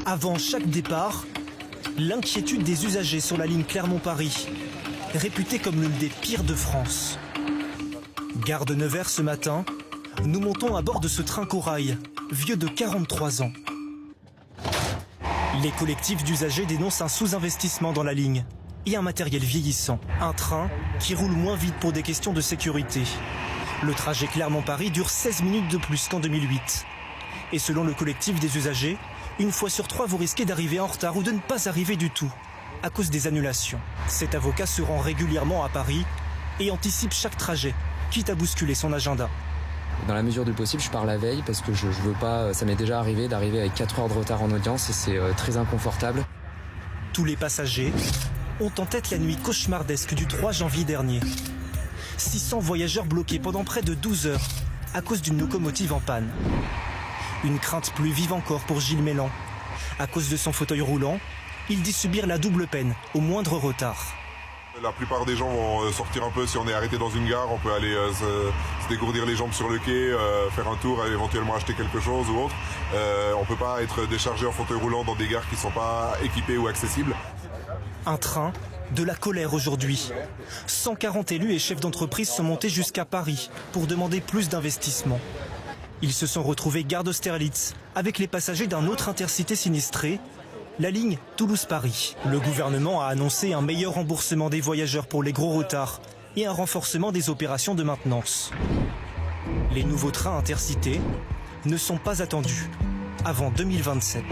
Avant chaque départ, l'inquiétude des usagers sur la ligne Clermont-Paris, réputée comme l'une des pires de France. Gare de Nevers ce matin, nous montons à bord de ce train corail, vieux de 43 ans. Les collectifs d'usagers dénoncent un sous-investissement dans la ligne et un matériel vieillissant. Un train qui roule moins vite pour des questions de sécurité. Le trajet Clermont-Paris dure 16 minutes de plus qu'en 2008. Et selon le collectif des usagers, une fois sur 3, vous risquez d'arriver en retard ou de ne pas arriver du tout, à cause des annulations. Cet avocat se rend régulièrement à Paris et anticipe chaque trajet, quitte à bousculer son agenda. Dans la mesure du possible, je pars la veille parce que je veux pas, ça m'est déjà arrivé d'arriver avec 4 heures de retard en audience et c'est très inconfortable. Tous les passagers ont en tête la nuit cauchemardesque du 3 janvier dernier. 600 voyageurs bloqués pendant près de 12 heures à cause d'une locomotive en panne. Une crainte plus vive encore pour Gilles Mélan. À cause de son fauteuil roulant, il dit subir la double peine au moindre retard. La plupart des gens vont sortir un peu si on est arrêté dans une gare, on peut aller se dégourdir les jambes sur le quai, faire un tour, éventuellement acheter quelque chose ou autre. On ne peut pas être déchargé en fauteuil roulant dans des gares qui ne sont pas équipées ou accessibles. Un train, de la colère aujourd'hui. 140 élus et chefs d'entreprise sont montés jusqu'à Paris pour demander plus d'investissement. Ils se sont retrouvés gare d'Austerlitz avec les passagers d'un autre intercité sinistré, la ligne Toulouse-Paris. Le gouvernement a annoncé un meilleur remboursement des voyageurs pour les gros retards et un renforcement des opérations de maintenance. Les nouveaux trains intercités ne sont pas attendus avant 2027.